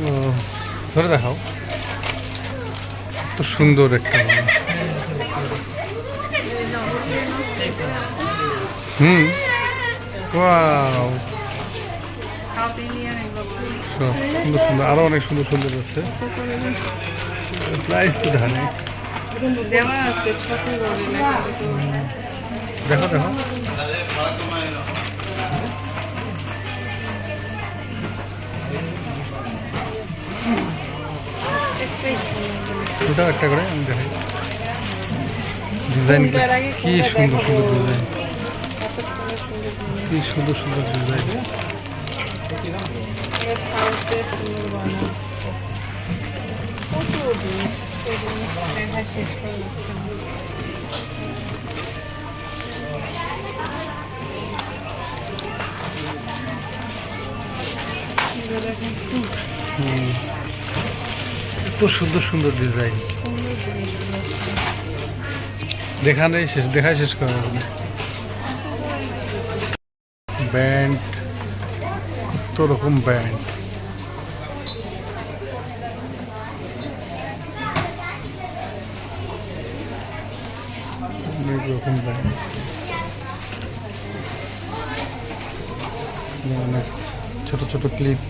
ও, ধরে দেখাও। তো সুন্দর একটা ওয়াও, সুন্দর সুন্দর, আরো অনেক সুন্দর সুন্দর আছে। প্রাইস তো ধানে দেখো দেখো। ওটা একটা করে আমি দেখাই। ডিজাইন কি সুন্দর সুন্দর ডিজাইন, কি সুন্দর সুন্দর ডিজাইন। এত সুন্দর সুন্দর ডিজাইন, দেখাই শেষ করা যাবে না। ব্যান্ড, কত রকম ব্যান্ড, অনেক রকম ব্যান্ড, অনেক ছোট ছোট ক্লিপ।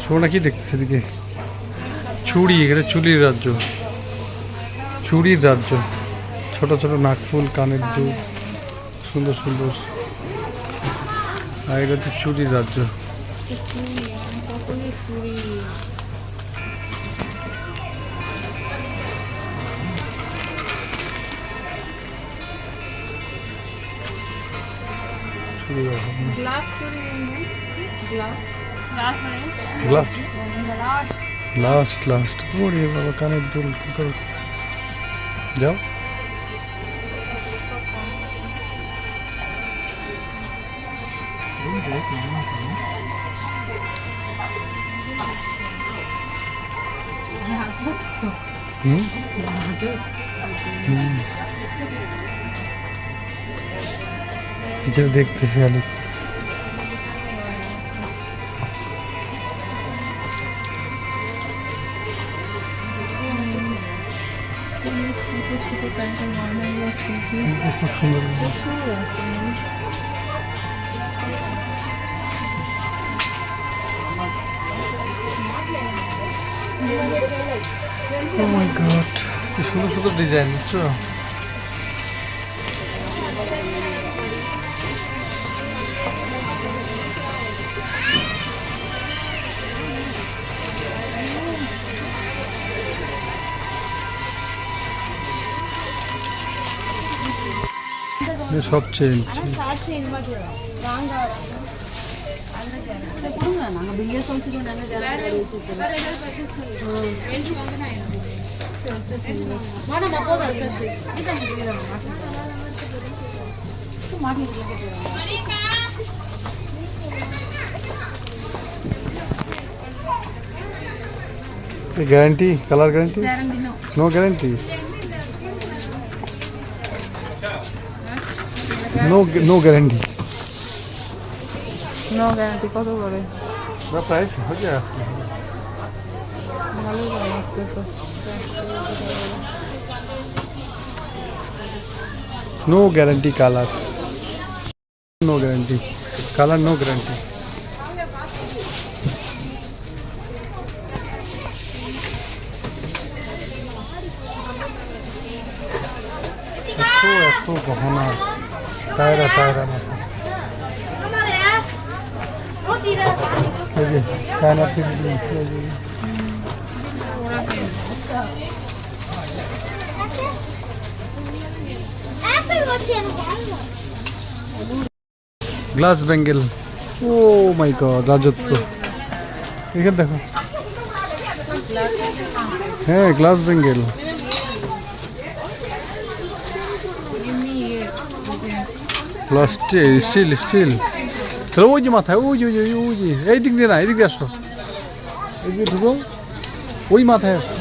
ছোড়া কি দেখছে দিকে? চুড়ি, এখানে চুড়ির রাজ্য, চুড়ির রাজ্য। ছোট ছোট নাকফুল, কানের দুল, সুন্দর সুন্দর। আর এটা হচ্ছে চুড়ির রাজ্য। লাস্ট ওরে বাবা, কানের দুল। যাও, কিছু দেখতেছি আমি। Oh my God, কি সুন্দর সুন্দর ডিজাইন, বুঝছো? সব change. Guarantee, colour guarantee? No guarantee, no guarantee. No guarantee কত করে? প্রাইস হয়ে আসছে ভালো আসছে তো। No guarantee colour, no guarantee colour, no guarantee. এত গহনা, টায়রা টায়রা মতো। China glass bangle. Oh my god, রাজত্ব। এখানে দেখো, হ্যাঁ গ্লাস ব্যাঙ্গেল। Still still. চলো ওই যে মাথায়, ওই যে ওই যে, এই দিক দিয়ে না, এই দিক দিয়ে আসো, এই দিকে ঢুকো, ওই মাথায় আসো,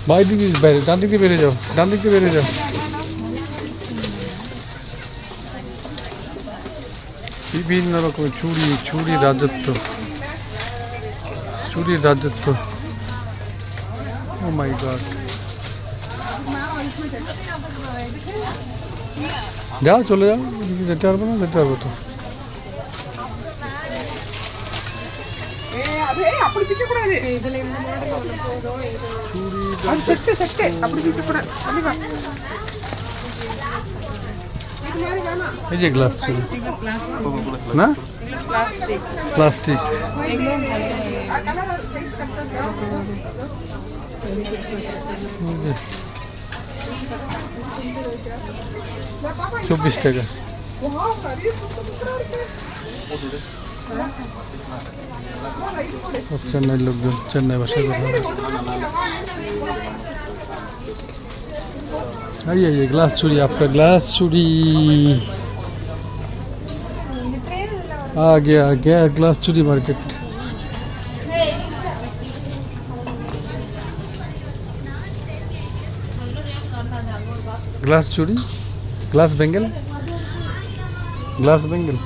বাই দিক দিয়ে বাইরে, ডান দিক দিয়ে বেরিয়ে যাও, ডান দিক দিয়ে বেরিয়ে যাও। বিভিন্ন রকমের চুড়ির রাজত্ব, চুড়ির রাজত্ব। ও মাই গড, যাও চলে যাও, এদিকে যেতে পারবো না, যেতে পারবো তো। এই যে গ্লাস চুড়ি না, প্লাস্টিক প্লাস্টিক। এগুলো ভালো লাগে। 24 টাকা। সব চেন্নাইয়ের লোকজন, চেন্নাই ভাষায় কথা বলে। आइए आइए, ग्लास चूड़ी, आपका ग्लास चूड़ी आ गया ग्लास चूड़ी मार्केट। ग्लास चूड़ी, ग्लास बेंगल, ग्लास बेंगल।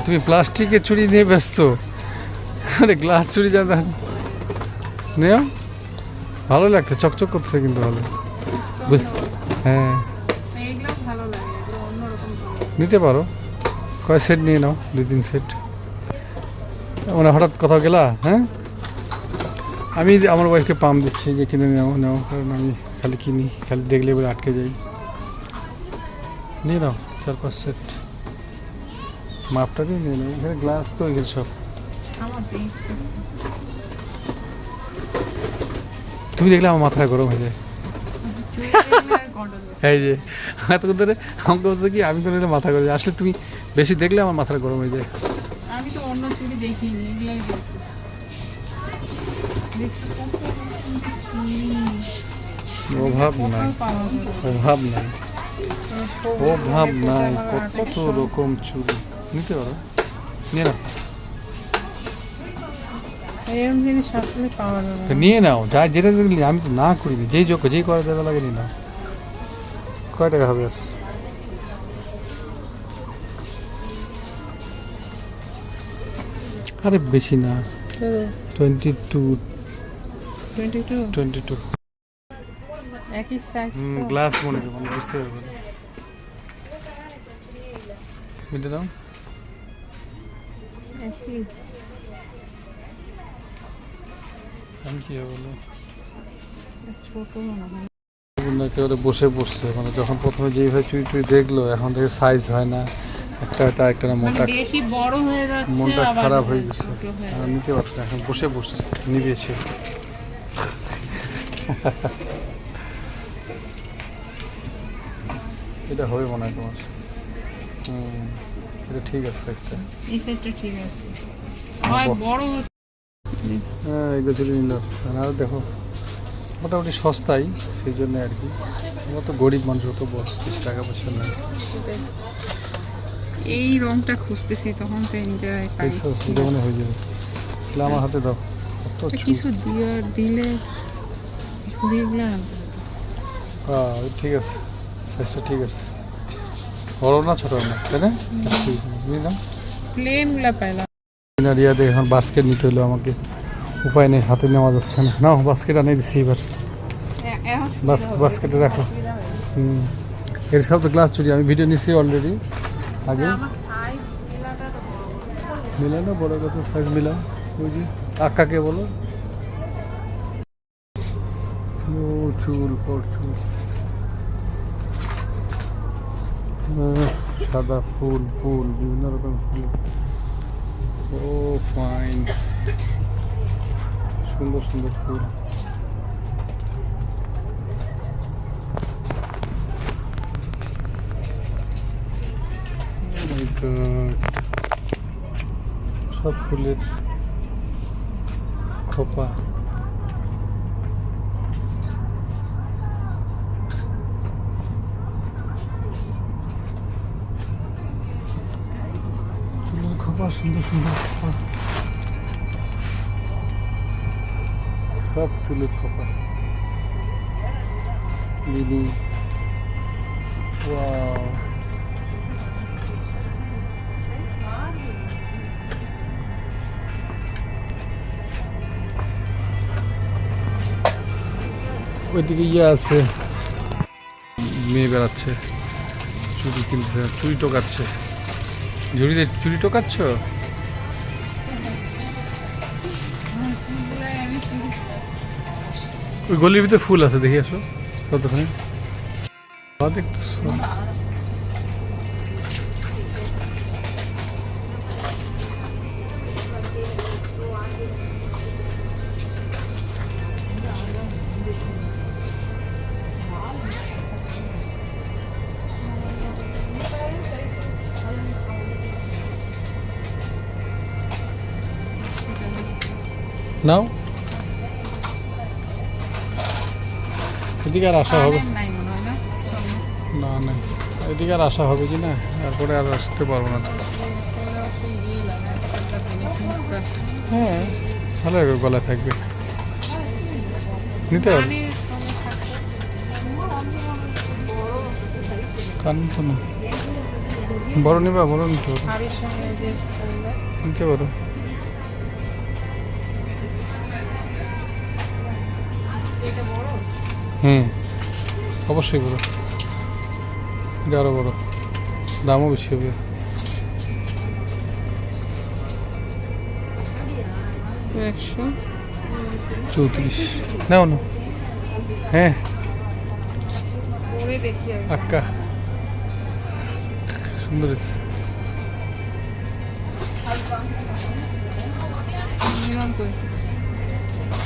তুমি প্লাস্টিকের চুড়ি নিয়ে ব্যস্ত, আরে গ্লাস চুড়ি যা নেও, ভালো লাগছে, চকচক করছে কিন্তু ভালো। হ্যাঁ এগুলো ভালো লাগে, এগুলো অন্যরকম ভালো লাগে। নিতে পারো, কয় সেট নিয়ে নাও, 2-3 সেট। মানে হঠাৎ কোথাও গেলা, হ্যাঁ আমি আমার ওয়াইফকে পাম দিচ্ছি যে কিনে নাও নাও, কারণ আমি খালি কিনি, খালি দেখলে এবার আটকে যাই। নিয়ে নাও 4-5 সেট, মাপটা দিয়ে নিয়ে নাও। এখানে গ্লাস তো এখানে সব। আমার দেখতে তুমি দেখলে আমার মাথাটা গরম হয়ে যায়। এই যে এতক্ষণ ধরে আমাকে বলছে কি আমি কোনো মাথা গরম, আসলে তুমি বেশি দেখলে আমার মাথাটা গরম হয়ে যায়। আমি তো অন্য চুড়ি দেখিনি, এগুলাই অভাব নাই, অভাব নাই, অভাব নাই, কত রকম চুড়ি নিতে পারো, নিয়ে নাও। এরকম জিনিস আসলে পাওয়া যাবে তো না। নিয়ে নাও, যা যেটা দেখলি, আমি তো না করিনি, যেই যোগ্য যেই করা যাবে লাগে নিয়ে নাও। কয় টাকা হবে? আরে বেশি না, 22। একই সাইজ তো। গ্লাস মনে করো, মানে বুঝতে পারবে না। মিটে দাও। একই আমি কি বলো, ছোট মনে হয়। একেবারে বসে পড়ছে, মানে যখন প্রথমে যেইভাবে চুরি টুরি দেখলো, এখন থেকে সাইজ হয় না, একটা একটা না, মোটা, মানে বেশি বড় হয়ে যাচ্ছে, মনটা আবার খারাপ হয়ে গেছে, ছোট হয়ে আর নিতে পারছে না, এখন বসে পড়ছে, নিবে সে। এটা হবে মনে হয় তোমার, এটা ঠিক আছে সাইজটা। এই সাইজটা ঠিক আছে, হয় বড় হচ্ছে। হ্যাঁ এগুলো চুরি নিল, আর দেখো মোটামুটি সস্তাই, সেই জন্য আর কি। আমার তো গরিব মানুষ, অত বেশি টাকা পয়সা নেই। এই রংটা খুঁজতেছি, তখন তো নিতে পারছি। এটা মনে হয়ে যাবে, তাহলে আমার হাতে দাও। কত কিছু দিলে ঘুরিয়ে হ্যাঁ ঠিক আছে, সাইজটা ঠিক আছে, বড় না ছোট না, তাই না? বুঝলি না, প্লেন গুলা পাইলাম। রিয়াতে এখন বাস্কেট নিতে হলো আমাকে, উপায় নেই, হাতে নেওয়া যাচ্ছে না। নাও বাস্কেট আনিয়ে দিচ্ছি এবার, বাস্কেটে রাখো। এর সব তো গ্লাস চুরি, আমি ভিডিও নিচ্ছি অলরেডি আগে। মিলায় না, বড় কত সাইজ মিলাও, বুঝি আক্কাকে বলো। চুল চুল, সাদা ফুল ফুল, বিভিন্ন রকম ফুল। ও ফাইন, সুন্দর সুন্দর ফুল। সব ফুলের খোপা। খোপা সুন্দর সুন্দর খোপা, সব চুলের খোপা। লিলি, ওয়াও, ওইদিকে ইয়ে আছে, মেয়ে বেড়াচ্ছে, চুড়ি কিনছে, চুড়ি টোকাচ্ছে। ঝুড়িতে চুড়ি টোকাচ্ছ? ওই গলির ভিতরে ফুল আছে, দেখি আসো কতখানি দেখতেছো। নাও, এদিকে আর আসা হবে নাই মনে হয় না। না? না, এদিকে আর আসা হবে কি না? তারপরে আর আসতে পারবো না। হ্যাঁ, ভালো হবে, গলায় থাকবে, নিতে হবে। কান তো না, বড় নিবা, বড় নিতে পারো, নিতে পারো। হুম, অবশ্যই বড়, এটা আরো বড়, দামও বেশি হবে। একশো 34 নাও না। হ্যাঁ, পরে দেখি আর আক্কা সুন্দর হয়েছে। নিলাম কই।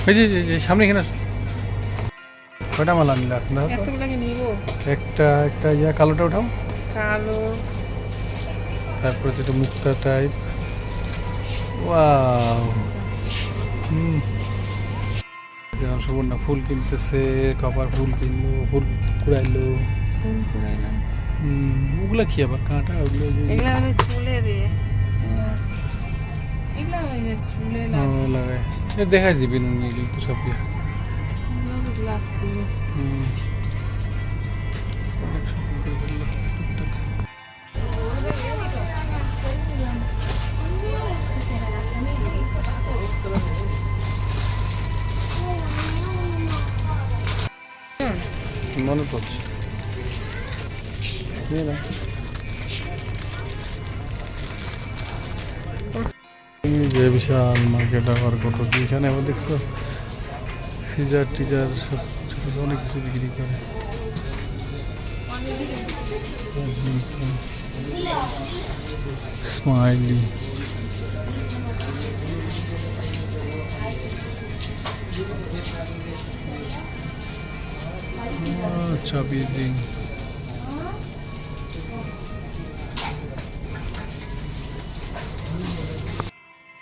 এই যে সামনে এখানে আসো। কয়টা মালা নিলে আপনার? এতগুলোকে নিব। একটা একটা ইয়া কালোটা উঠাও, কালো, তারপরে যেটা মুক্তা টাইপ। ওয়াও, হুম, সুবর্ণা ফুল কিনতেছে, কপার ফুল কিনলো, ফুল কুড়াইলো। ফুল কুড়াইলাম। ওগুলা কি আবার কাঁটা? ওগুলো এগুলা হলো চুলে দিয়ে, এগুলা ওই যে চুলে লাগায়, দেখা যাবে নুনি তো সব দিয়ে। লাগছে। অনেক সুন্দর করে ফেললো টুকটাক। মনে পড়ছে, নিয়ে নাও। যে বিশাল মার্কেট, আবার কত কি এখানে আবার দেখছো সিজার টিজার সব অনেক কিছু বিক্রি করে। স্মাইলি, চাবি দিন,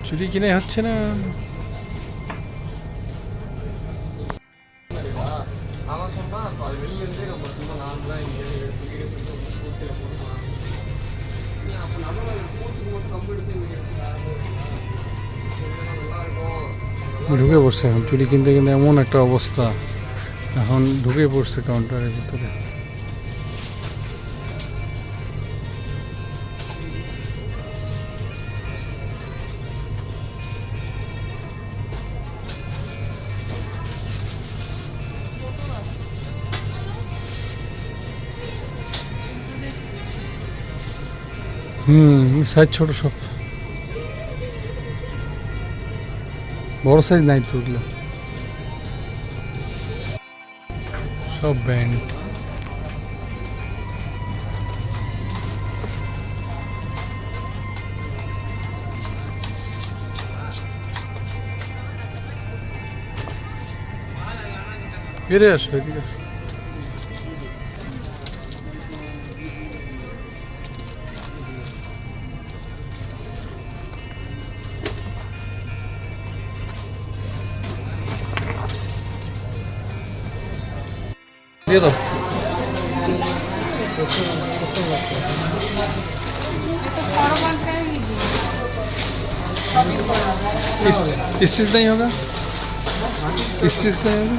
চুরি কিনে হচ্ছে না। ঢুকে পড়ছে এখন চুরি কিনতে কিনতে, এমন একটা অবস্থা, এখন ঢুকে পড়ছে কাউন্টারের ভিতরে। সাইজ ছোট সব, বড় সাইজ নাই তো, ওগুলো সব ব্যান্ড। ফিরে আসো এদিকে আসো। দিয়ে দাও। এটা ফরমালটাই দিব। स्टिच नहीं होगा, स्टिच नहीं होगा।